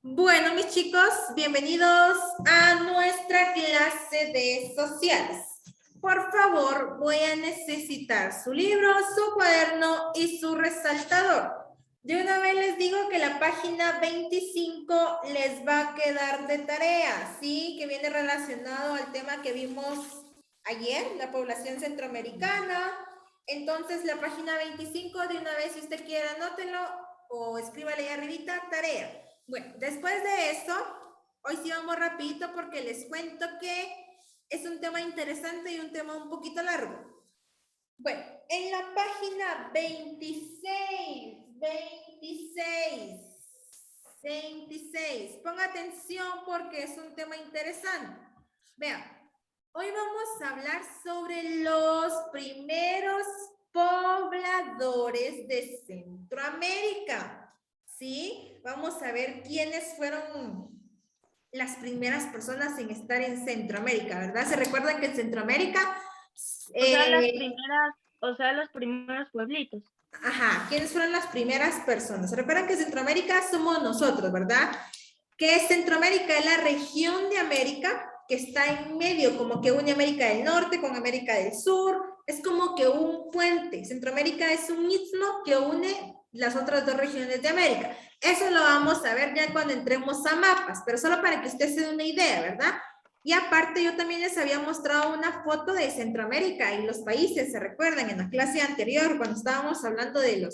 Bueno, mis chicos, bienvenidos a nuestra clase de sociales. Por favor, voy a necesitar su libro, su cuaderno y su resaltador. De una vez les digo que la página 25 les va a quedar de tarea, ¿sí? Que viene relacionado al tema que vimos ayer, la población centroamericana. Entonces, la página 25, de una vez, si usted quiere, anótenlo o escríbale ahí arribita, tarea. Bueno, después de eso, hoy sí vamos rapidito porque les cuento que es un tema interesante y un tema un poquito largo. Bueno, en la página 26, ponga atención porque es un tema interesante. Vean, hoy vamos a hablar sobre los primeros pobladores de Centroamérica. ¿Sí? Vamos a ver quiénes fueron las primeras personas en estar en Centroamérica, ¿verdad? ¿Se recuerdan que en Centroamérica... los primeros pueblitos. Ajá, ¿quiénes fueron las primeras personas? ¿Se recuerdan que Centroamérica somos nosotros, verdad? Que Centroamérica es la región de América que está en medio, como que une América del Norte con América del Sur, es como que un puente. Centroamérica es un istmo que une las otras dos regiones de América. Eso lo vamos a ver ya cuando entremos a mapas, pero solo para que usted se dé una idea, ¿verdad? Y aparte yo también les había mostrado una foto de Centroamérica y los países, ¿se recuerdan? En la clase anterior, cuando estábamos hablando de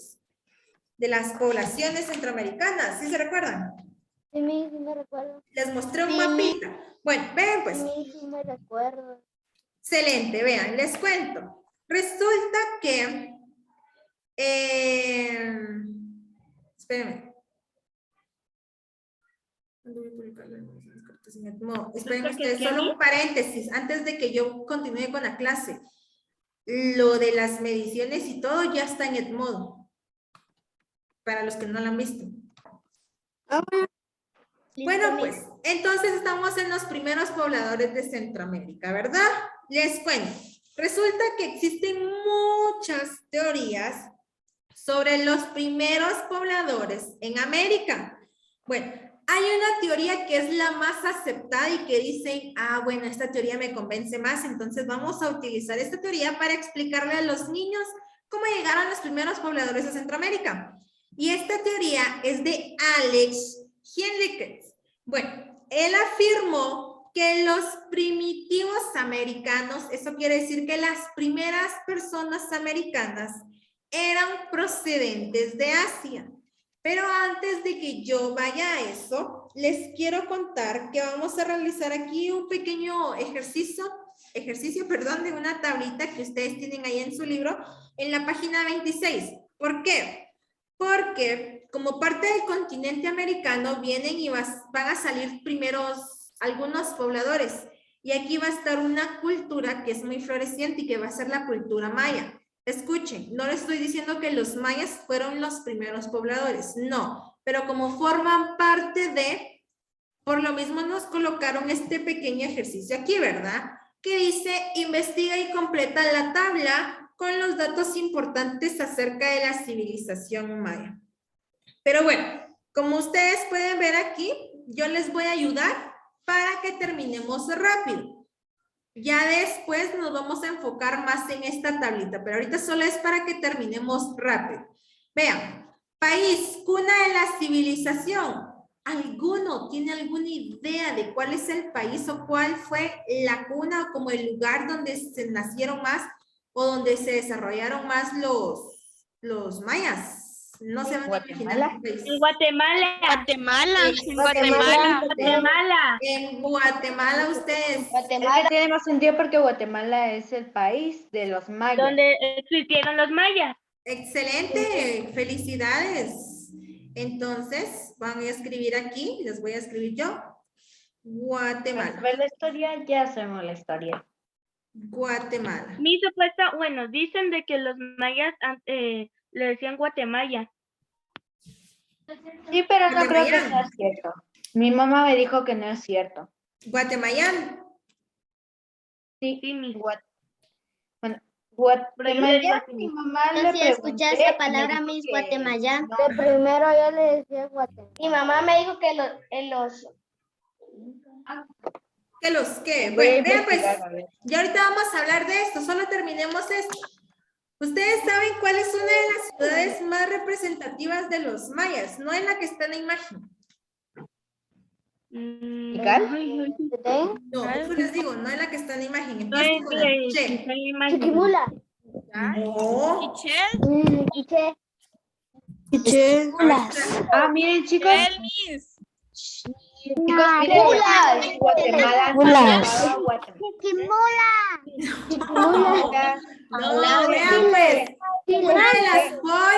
las poblaciones centroamericanas, ¿sí se recuerdan? Sí, sí me recuerdo. Les mostré un mapita. Bueno, vean pues. Sí me recuerdo. Excelente, vean, les cuento. Resulta que... espérenme. No, esperen ustedes, solo un paréntesis antes de que yo continúe con la clase. Lo de las mediciones y todo ya está en Edmodo. Para los que no lo han visto. Bueno, pues, entonces estamos en los primeros pobladores de Centroamérica, ¿verdad? Les cuento. Resulta que existen muchas teorías sobre los primeros pobladores en América. Bueno, hay una teoría que es la más aceptada y que dicen, bueno, esta teoría me convence más, entonces vamos a utilizar esta teoría para explicarle a los niños cómo llegaron los primeros pobladores de Centroamérica. Y esta teoría es de Alex Henriquez. Bueno, él afirmó que los primitivos americanos, eso quiere decir que las primeras personas americanas eran procedentes de Asia. Pero antes de que yo vaya a eso, les quiero contar que vamos a realizar aquí un pequeño ejercicio, de una tablita que ustedes tienen ahí en su libro, en la página 26. ¿Por qué? Porque como parte del continente americano vienen y van a salir primeros algunos pobladores. Y aquí va a estar una cultura que es muy floreciente y que va a ser la cultura maya. Escuchen, no les estoy diciendo que los mayas fueron los primeros pobladores, no, pero como forman parte de, por lo mismo nos colocaron este pequeño ejercicio aquí, ¿verdad? Que dice, investiga y completa la tabla con los datos importantes acerca de la civilización maya. Pero bueno, como ustedes pueden ver aquí, yo les voy a ayudar para que terminemos rápido. Ya después nos vamos a enfocar más en esta tablita, pero ahorita solo es para que terminemos rápido. Vean, país, cuna de la civilización. ¿Alguno tiene alguna idea de cuál es el país o cuál fue la cuna o como el lugar donde se nacieron más o donde se desarrollaron más los mayas? No se van a imaginar qué país. En Guatemala. En Guatemala ustedes. Guatemala. Tiene más sentido porque Guatemala es el país de los mayas. Donde existieron los mayas. Excelente, felicidades. Entonces, van a escribir aquí, les voy a escribir yo. Guatemala. Para ver la historia, ya sabemos la historia. Guatemala. Mi supuesta, bueno, dicen de que los mayas le decían Guatemala. Sí, pero no creo que Guatemayán. sea cierto. Mi mamá me dijo que no es cierto. Guatemayán. Sí, Sí, mi. Bueno, Guatemala, mi mamá Yo le sí escuché pregunté esa y me palabra, dijo Miss que Guatemala. no. De primero yo le decía Guatemala. Mi mamá me dijo que los ¿Que los qué? Voy a Bueno, vean pues, investigar, a ver. ya ahorita vamos a hablar de esto, solo terminemos esto. Ustedes saben cuál es una de las ciudades más representativas de los mayas, no es la que está en la imagen. ¿Tikal? No, por eso les digo, no es la que está en la imagen, No empieza es con la de che. quizá imagen. Chiquimula. No. Quiche. Ah, miren, chicos. Chicos, miren, Chiquimulas. en Guatemala no Chiquimulas. se llamaba Guatemala. Chiquimula. No, vean pues. Una de las, voy.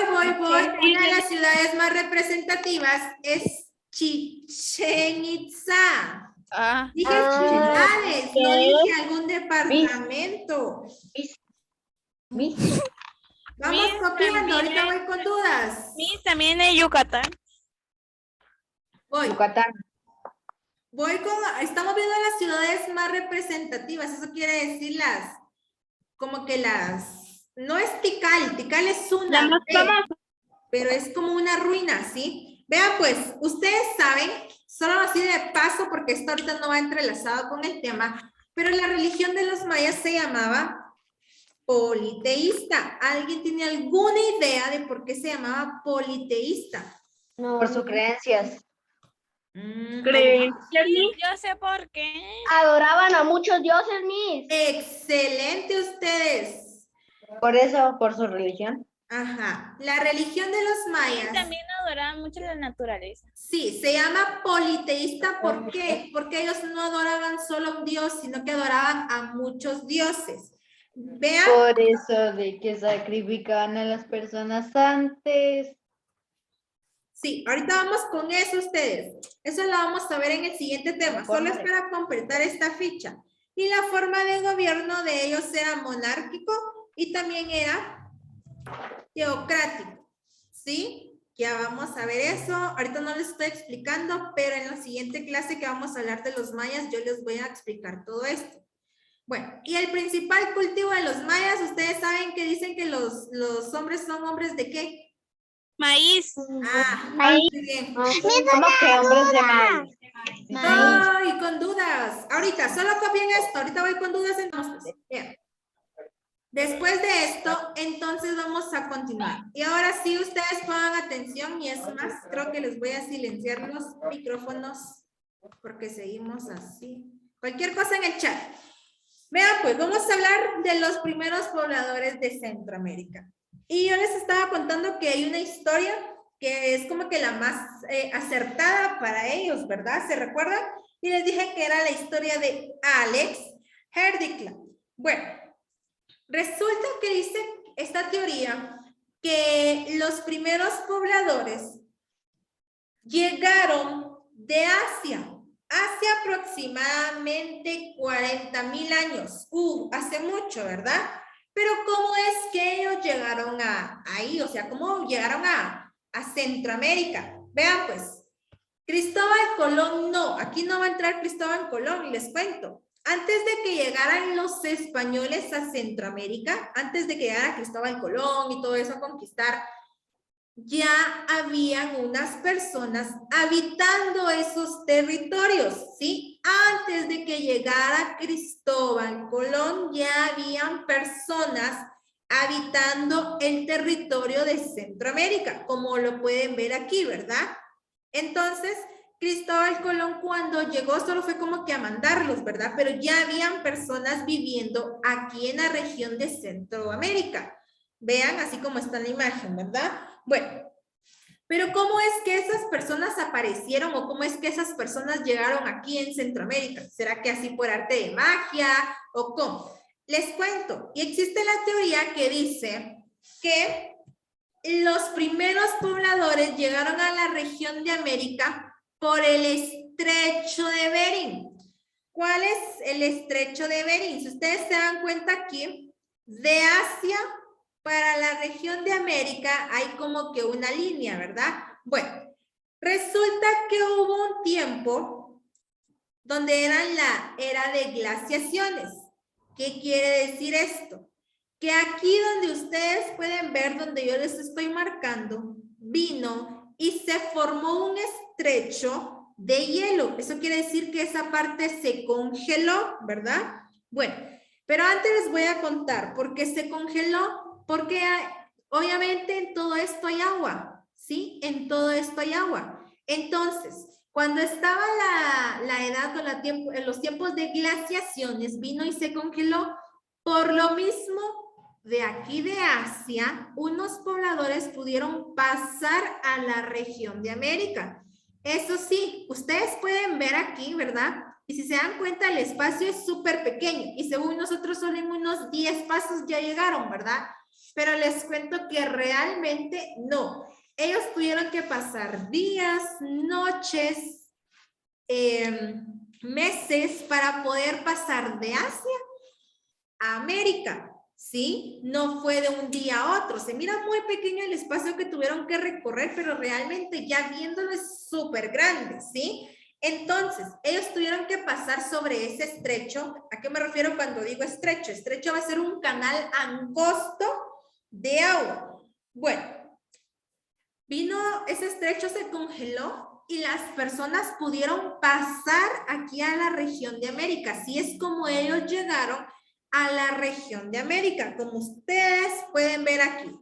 Sí, Una de las ciudades más representativas es Chichén Itzá. Dije ciudades, no dije algún departamento. Miss, Vamos Miss, copiando, también ahorita voy con dudas. Miss, también en Yucatán. Voy Yucatán. Estamos viendo las ciudades más representativas, eso quiere decir no es Tikal es La una, más famosa. pero es como una ruina, ¿sí? Vean pues, ustedes saben, solo así de paso, porque esto ahorita no va entrelazado con el tema, pero la religión de los mayas se llamaba politeísta. ¿Alguien tiene alguna idea de por qué se llamaba politeísta? No. Por sus creencias. Creencias, Miss. Yo sé por qué. Adoraban a muchos dioses, Miss. Excelente ustedes. Por eso, por su religión. Ajá. La religión de los mayas. También adoraban mucho la naturaleza. Sí, se llama politeísta. ¿Por qué? Porque ellos no adoraban solo a un dios, sino que adoraban a muchos dioses. Vean. Por eso de que sacrificaban a las personas antes. Sí, ahorita vamos con eso ustedes. Eso lo vamos a ver en el siguiente tema. Solo es para completar esta ficha. Y la forma de gobierno de ellos era monárquico y también era teocrático. ¿Sí? Ya vamos a ver eso. Ahorita no les estoy explicando, pero en la siguiente clase que vamos a hablar de los mayas, yo les voy a explicar todo esto. Bueno, y el principal cultivo de los mayas, ustedes saben que dicen que los hombres son hombres de ¿qué? Maíz. Muy bien. ¿Cómo que hombres de maíz? Voy con dudas. Ahorita, solo copien esto. Ahorita voy con dudas entonces. Bien. Después de esto, entonces vamos a continuar. Y ahora sí, ustedes pongan atención y es más, creo que les voy a silenciar los micrófonos porque seguimos así. Cualquier cosa en el chat. Vean, pues vamos a hablar de los primeros pobladores de Centroamérica. Y yo les estaba contando que hay una historia que es como que la más acertada para ellos, ¿verdad? ¿Se recuerdan? Y les dije que era la historia de Alex Herdikla. Bueno, resulta que dice esta teoría que los primeros pobladores llegaron de Asia, hace aproximadamente 40,000 años. Hace mucho, ¿verdad? Pero ¿cómo es que ellos llegaron ahí? O sea, ¿cómo llegaron a Centroamérica? Vean pues, Cristóbal Colón no, aquí no va a entrar Cristóbal Colón, les cuento. Antes de que llegaran los españoles a Centroamérica, antes de que llegara Cristóbal Colón y todo eso a conquistar, ya habían unas personas habitando esos territorios, ¿sí? Antes de que llegara Cristóbal Colón, ya habían personas habitando el territorio de Centroamérica, como lo pueden ver aquí, ¿verdad? Entonces, Cristóbal Colón cuando llegó solo fue como que a mandarlos, ¿verdad? Pero ya habían personas viviendo aquí en la región de Centroamérica. Vean así como está en la imagen, ¿verdad? Bueno, pero ¿cómo es que esas personas aparecieron o cómo es que esas personas llegaron aquí en Centroamérica? ¿Será que así por arte de magia o cómo? Les cuento, y existe la teoría que dice que los primeros pobladores llegaron a la región de América por el estrecho de Bering. ¿Cuál es el estrecho de Bering? Si ustedes se dan cuenta aquí, de Asia para la región de América hay como que una línea, ¿verdad? Bueno, resulta que hubo un tiempo donde era la era de glaciaciones. ¿Qué quiere decir esto? que aquí donde ustedes pueden ver, donde yo les estoy marcando, vino y se formó un estrecho de hielo. Eso quiere decir que esa parte se congeló, ¿verdad? Bueno, pero antes les voy a contar por qué se congeló, porque obviamente en todo esto hay agua, ¿sí? En todo esto hay agua. Entonces, cuando estaba la edad o en los tiempos de glaciaciones, vino y se congeló. Por lo mismo, de aquí de Asia, unos pobladores pudieron pasar a la región de América. Eso sí, ustedes pueden ver aquí, ¿verdad? Y si se dan cuenta, el espacio es súper pequeño. Y según nosotros, solo en unos 10 pasos ya llegaron, ¿verdad? Pero les cuento que realmente no. Ellos tuvieron que pasar días, noches, meses para poder pasar de Asia a América, ¿sí? No fue de un día a otro. Se mira muy pequeño el espacio que tuvieron que recorrer, pero realmente ya viéndolo es súper grande, ¿sí? Entonces, ellos tuvieron que pasar sobre ese estrecho. ¿A qué me refiero cuando digo estrecho? Estrecho va a ser un canal angosto de agua. Bueno, vino, ese estrecho se congeló y las personas pudieron pasar aquí a la región de América. Así es como ellos llegaron a la región de América, como ustedes pueden ver aquí,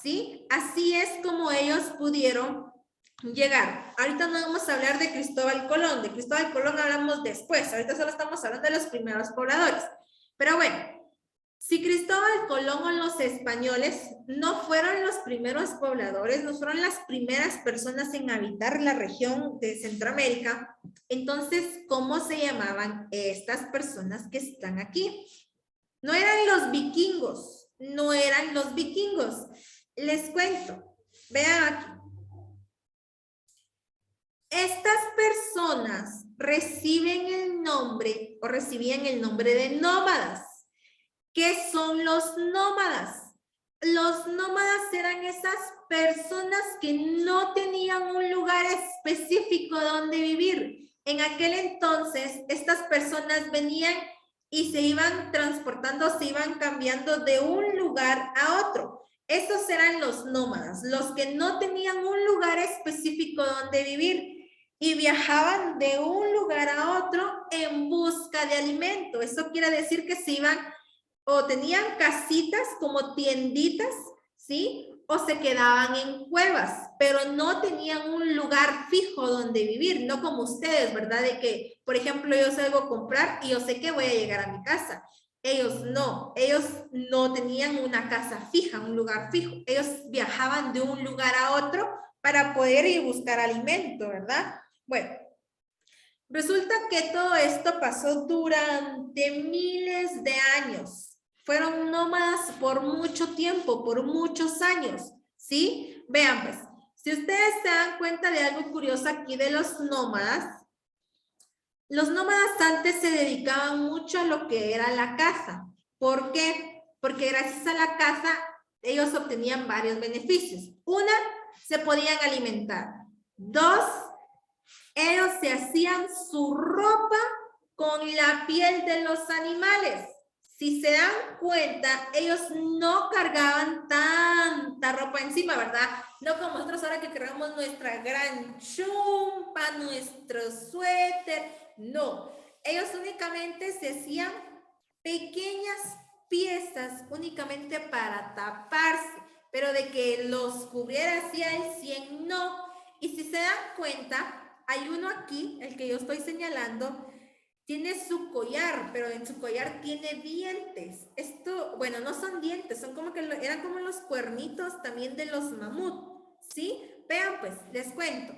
¿sí? Así es como ellos pudieron llegar. Ahorita no vamos a hablar de Cristóbal Colón. De Cristóbal Colón hablamos después. Ahorita solo estamos hablando de los primeros pobladores. Pero bueno, si Cristóbal Colón o los españoles no fueron los primeros pobladores, no fueron las primeras personas en habitar la región de Centroamérica, entonces, ¿cómo se llamaban estas personas que están aquí? No eran los vikingos, no eran los vikingos. Les cuento, vean aquí. Estas personas reciben el nombre o recibían el nombre de nómadas. ¿Qué son los nómadas? Los nómadas eran esas personas que no tenían un lugar específico donde vivir. En aquel entonces, estas personas venían y se iban transportando, se iban cambiando de un lugar a otro. Esos eran los nómadas, los que no tenían un lugar específico donde vivir y viajaban de un lugar a otro en busca de alimento. Eso quiere decir que se iban o tenían casitas como tienditas, ¿sí? O se quedaban en cuevas, pero no tenían un lugar fijo donde vivir, no como ustedes, ¿verdad? De que, por ejemplo, yo salgo a comprar y yo sé que voy a llegar a mi casa. Ellos no tenían una casa fija, un lugar fijo. Ellos viajaban de un lugar a otro para poder ir a buscar alimento, ¿verdad? Bueno, resulta que todo esto pasó durante miles de años. Fueron nómadas por mucho tiempo, por muchos años, ¿sí? Vean pues, si ustedes se dan cuenta de algo curioso aquí de los nómadas antes se dedicaban mucho a lo que era la caza. ¿Por qué? Porque gracias a la caza ellos obtenían varios beneficios. Una, se podían alimentar. Dos, ellos se hacían su ropa con la piel de los animales. Si se dan cuenta, ellos no cargaban tanta ropa encima, ¿verdad? No como nosotros ahora que cargamos nuestra gran chumpa, nuestro suéter. No, ellos únicamente se hacían pequeñas piezas únicamente para taparse, pero de que los cubriera así al 100, no. Y si se dan cuenta, hay uno aquí, el que yo estoy señalando, tiene su collar, pero en su collar tiene dientes. Esto, bueno, no son dientes, son como que eran como los cuernitos también de los mamut, ¿sí? Vean pues, les cuento.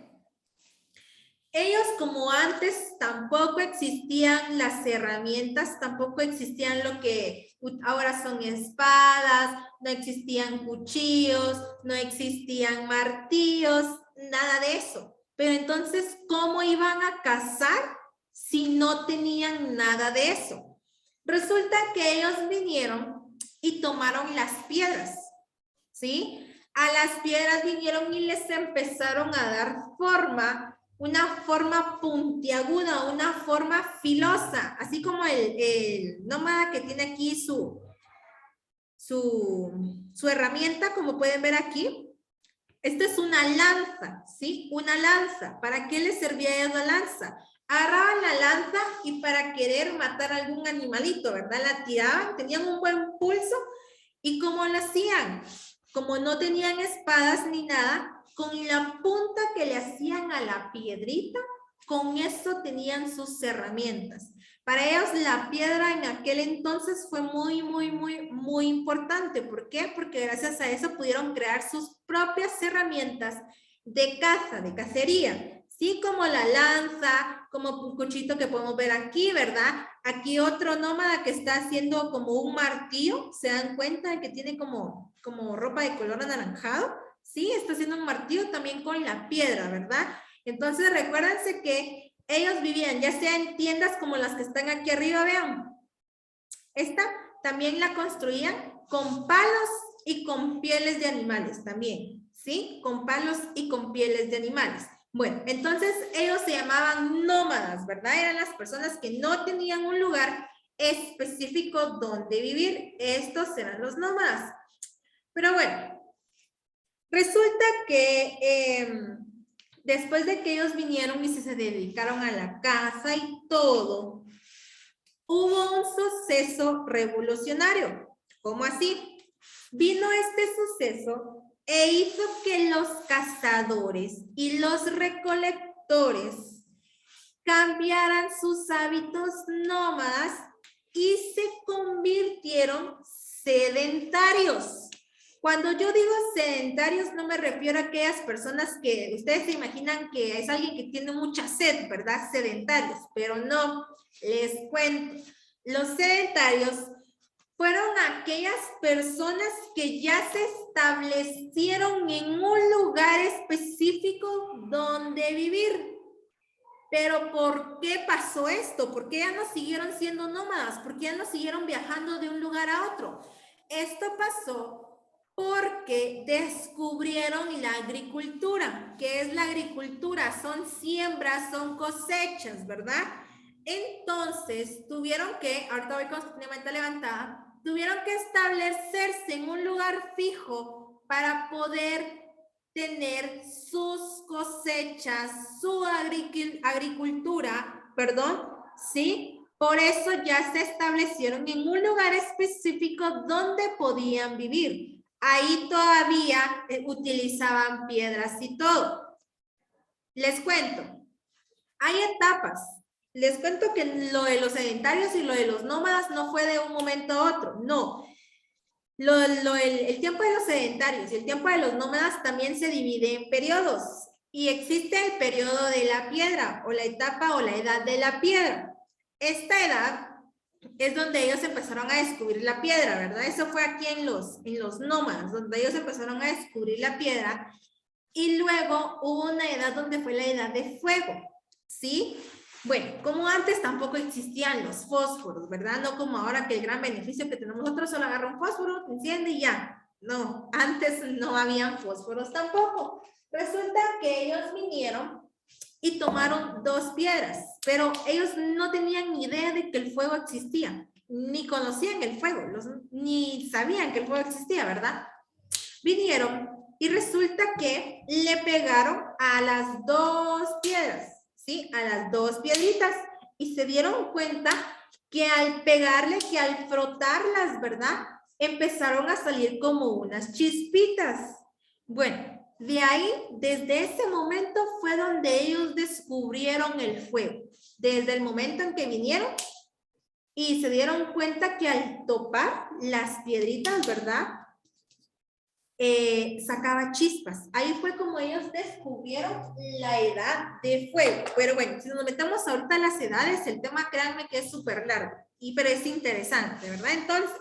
Ellos como antes tampoco existían las herramientas, tampoco existían lo que ahora son espadas, no existían cuchillos, no existían martillos, nada de eso. Pero entonces, ¿cómo iban a cazar si no tenían nada de eso? Resulta que ellos vinieron y tomaron las piedras, ¿sí? A las piedras vinieron y les empezaron a dar forma, una forma puntiaguda, una forma filosa, así como el nómada que tiene aquí su su herramienta, como pueden ver aquí. Esta es una lanza, ¿sí? Una lanza. ¿Para qué les servía la lanza? Agarraban la lanza y para querer matar a algún animalito, ¿verdad? La tiraban, tenían un buen pulso. ¿Y cómo lo hacían? Como no tenían espadas ni nada, con la punta que le hacían a la piedrita, con eso tenían sus herramientas. Para ellos la piedra en aquel entonces fue muy importante. ¿Por qué? Porque gracias a eso pudieron crear sus propias herramientas de caza, de cacería. Sí, como la lanza, como un cuchito que podemos ver aquí, ¿verdad? Aquí otro nómada que está haciendo como un martillo. ¿Se dan cuenta que tiene como ropa de color anaranjado? Sí, está haciendo un martillo también con la piedra, ¿verdad? Entonces recuérdense que ellos vivían ya sea en tiendas como las que están aquí arriba, vean. Esta también la construían con palos y con pieles de animales también, ¿sí? Con palos y con pieles de animales. Bueno, entonces ellos se llamaban nómadas, ¿verdad? Eran las personas que no tenían un lugar específico donde vivir. Estos eran los nómadas. Pero bueno, resulta que después de que ellos vinieron y se dedicaron a la caza y todo, hubo un suceso revolucionario. ¿Cómo así? Vino este suceso e hizo que los cazadores y los recolectores cambiaran sus hábitos nómadas y se convirtieron sedentarios. Cuando yo digo sedentarios, no me refiero a aquellas personas que ustedes se imaginan que es alguien que tiene mucha sed, ¿verdad? Sedentarios, pero no, les cuento. Los sedentarios fueron aquellas personas que ya se establecieron en un lugar específico donde vivir. Pero ¿por qué pasó esto? ¿Por qué ya no siguieron siendo nómadas? ¿Por qué ya no siguieron viajando de un lugar a otro? Esto pasó porque descubrieron la agricultura. ¿Qué es la agricultura? Son siembras, son cosechas, ¿verdad? Entonces, tuvieron que, ahorita voy con mi mente levantada, tuvieron que establecerse en un lugar fijo para poder tener sus cosechas, su agricultura, perdón, ¿sí? Por eso ya se establecieron en un lugar específico donde podían vivir. Ahí todavía utilizaban piedras y todo. Les cuento, hay etapas. Les cuento que lo de los sedentarios y lo de los nómadas no fue de un momento a otro, no. El tiempo de los sedentarios y el tiempo de los nómadas también se divide en periodos. Y existe el periodo de la piedra, o la etapa o la edad de la piedra. Esta edad es donde ellos empezaron a descubrir la piedra, ¿verdad? Eso fue aquí en los nómadas, donde ellos empezaron a descubrir la piedra. Y luego hubo una edad donde fue la edad de fuego, ¿sí? Bueno, como antes tampoco existían los fósforos, ¿verdad? No como ahora que el gran beneficio que tenemos nosotros, solo agarra un fósforo, te enciende y ya. No, antes no habían fósforos tampoco. Resulta que ellos vinieron y tomaron 2 piedras, pero ellos no tenían ni idea de que el fuego existía, ni conocían el fuego, ni sabían que el fuego existía, ¿verdad? Vinieron y resulta que le pegaron a las 2 piedras, ¿sí? A las 2 piedritas, y se dieron cuenta que al pegarle, que al frotarlas, ¿verdad? Empezaron a salir como unas chispitas. Bueno, de ahí, desde ese momento fue donde ellos descubrieron el fuego. Desde el momento en que vinieron y se dieron cuenta que al topar las piedritas, ¿verdad? Sacaba chispas. Ahí fue como ellos descubrieron la edad de fuego. Pero bueno, si nos metemos ahorita a las edades, el tema, créanme que es súper largo, pero es interesante, ¿verdad? Entonces,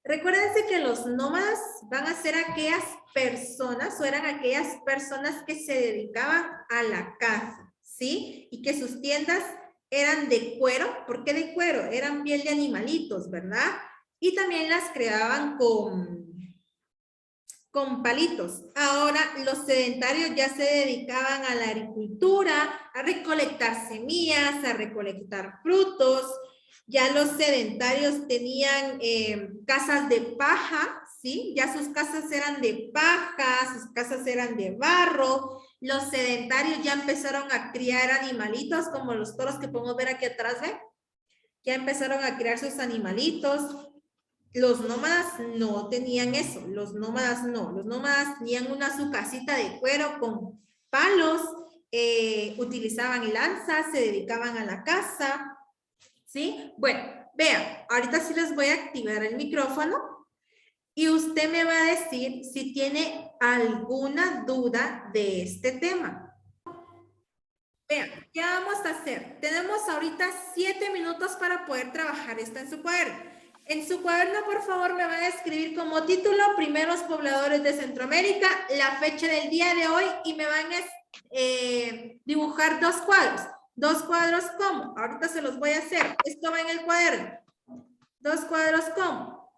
recuérdense que los nómadas van a ser aquellas personas, o eran aquellas personas que se dedicaban a la caza, ¿sí? Y que sus tiendas eran de cuero. ¿Por qué de cuero? Eran piel de animalitos, ¿verdad? Y también las creaban con palitos. Ahora los sedentarios ya se dedicaban a la agricultura, a recolectar semillas, a recolectar frutos, Ya los sedentarios tenían casas de paja, ¿sí? Ya sus casas eran de paja, sus casas eran de barro. Los sedentarios ya empezaron a criar animalitos como los toros que podemos ver aquí atrás, ¿ven? Ya empezaron a criar sus animalitos. Los nómadas no tenían eso, los nómadas no. Los nómadas tenían su casita de cuero con palos, utilizaban lanzas, se dedicaban a la caza, ¿sí? Bueno, vean, ahorita sí les voy a activar el micrófono y usted me va a decir si tiene alguna duda de este tema. Vean, ¿qué vamos a hacer? Tenemos ahorita 7 minutos para poder trabajar esto en su cuaderno. En su cuaderno, por favor, me van a escribir como título Primeros pobladores de Centroamérica, la fecha del día de hoy y me van a dibujar 2 cuadros. 2 cuadros ¿cómo? Ahorita se los voy a hacer. Esto va en el cuaderno. 2 cuadros ¿cómo?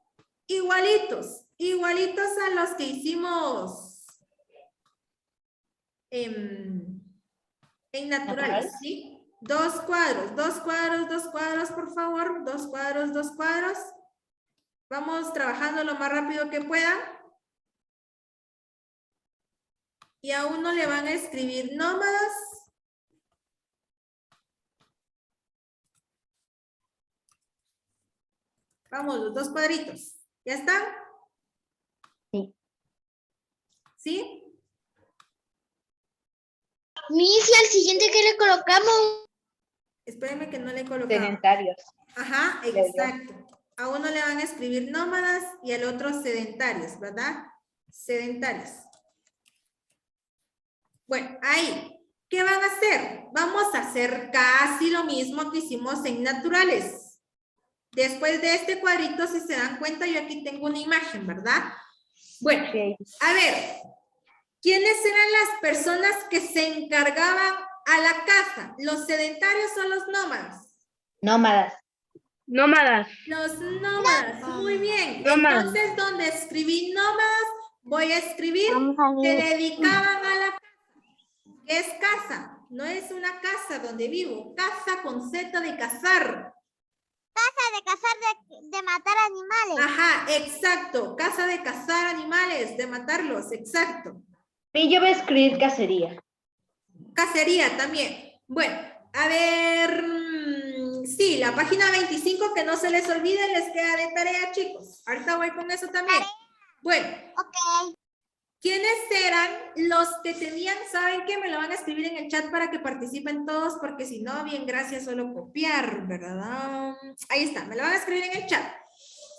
Igualitos. Igualitos a los que hicimos en naturales, ¿sí? 2 cuadros, 2 cuadros, 2 cuadros, por favor. 2 cuadros, 2 cuadros. Vamos trabajando lo más rápido que puedan. Y a uno le van a escribir nómadas. Vamos, los 2 cuadritos. ¿Ya están? Sí. ¿Sí? Miss, ¿y al siguiente que le colocamos? Espérenme que no le he colocado. Sedentarios. Ajá, exacto. A uno le van a escribir nómadas y al otro sedentarios, ¿verdad? Sedentarios. Bueno, ahí. ¿Qué van a hacer? Vamos a hacer casi lo mismo que hicimos en naturales. Después de este cuadrito, si se dan cuenta, yo aquí tengo una imagen, ¿verdad? Bueno, a ver. ¿Quiénes eran las personas que se encargaban a la caza? ¿Los sedentarios o los nómadas? Nómadas. Nómadas. Los nómadas, muy bien. Nómadas. Entonces, donde escribí nómadas, voy a escribir que dedicaban a la caza. ¿Qué es caza? No es una casa donde vivo. Caza con Z de cazar. De cazar, de matar animales. Ajá, exacto. Caza de cazar animales, de matarlos, exacto. Y yo voy a escribir cacería. Cacería también. Bueno, a ver, sí, la página 25, que no se les olvide, les queda de tarea, chicos. Ahorita voy con eso también. Bueno. Ok. ¿Quiénes eran los que tenían? ¿Saben qué? Me lo van a escribir en el chat para que participen todos, porque si no, bien, gracias, solo copiar, ¿verdad? Ahí está, me lo van a escribir en el chat.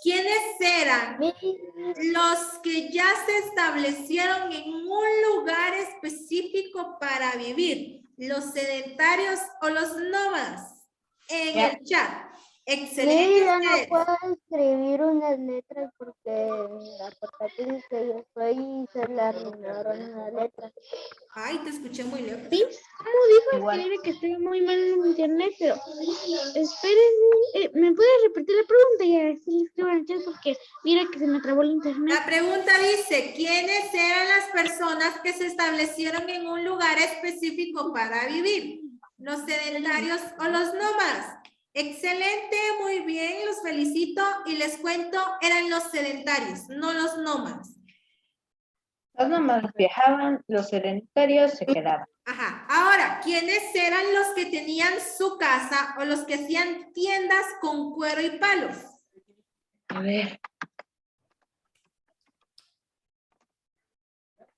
¿Quiénes eran los que ya se establecieron en un lugar específico para vivir? ¿Los sedentarios o los nómadas? En el chat. Excelente. Mira, no puedo escribir unas letras porque la portátil que yo soy se le arruinaron las letras. Ay, te escuché muy lejos. ¿Cómo dijo Igual. escribir que estoy muy mal en internet? Pero espérenme, ¿me puedes repetir la pregunta y así le escribo en el chat? Porque mira que se me trabó el internet. La pregunta dice, ¿quiénes eran las personas que se establecieron en un lugar específico para vivir? ¿Los sedentarios o los nómadas? Excelente, muy bien, los felicito y les cuento, eran los sedentarios, no los nómadas. Los nómadas viajaban, los sedentarios se quedaban. Ajá, ahora, ¿quiénes eran los que tenían su casa o los que hacían tiendas con cuero y palos? A ver.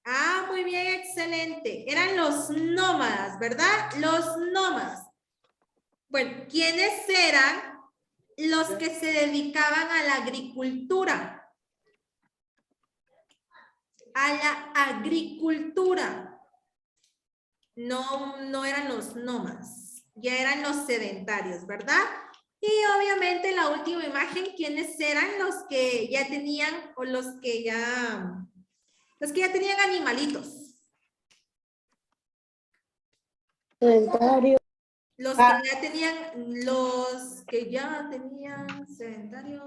Ah, muy bien, excelente. Eran los nómadas, ¿verdad? Los nómadas. Bueno, ¿quiénes eran los que se dedicaban a la agricultura? A la agricultura. No eran los nómadas, ya eran los sedentarios, ¿verdad? Y obviamente la última imagen, ¿quiénes eran los que ya tenían o los que ya tenían animalitos? Sedentario. Los que ya tenían sedentarios,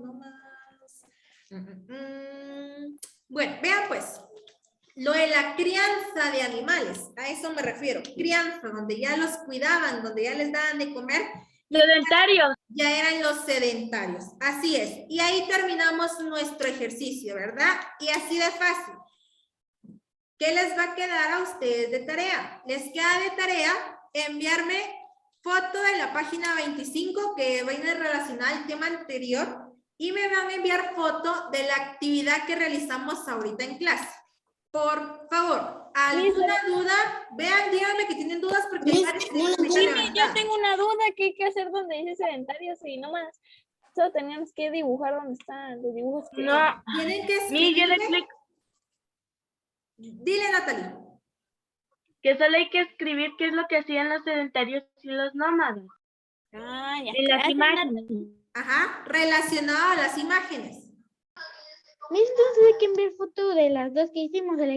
nómadas. Bueno, vean pues, lo de la crianza de animales, a eso me refiero, crianza, donde ya los cuidaban, donde ya les daban de comer, Sedentarios. ya eran los sedentarios. Así es. Y ahí terminamos nuestro ejercicio, ¿verdad? Y así de fácil. ¿Qué les va a quedar a ustedes de tarea? Les queda de tarea enviarme foto de la página 25 que viene relacionada al tema anterior y me van a enviar foto de la actividad que realizamos ahorita en clase. Por favor, ¿alguna duda? Vean, díganme que tienen dudas porque hay varias que están Yo levantadas. tengo una duda, ¿qué hay que hacer donde dice sedentarios? Y nomás, solo teníamos que dibujar donde están los dibujos. No. Tienen que Mi, yo le escribirme. explico Dile, Natalie. que solo hay que escribir qué es lo que hacían los sedentarios y los nómadas. Ah, ya. En las Gracias, imágenes. Ajá, relacionado a las imágenes. Entonces hay que enviar foto de las dos que hicimos, de la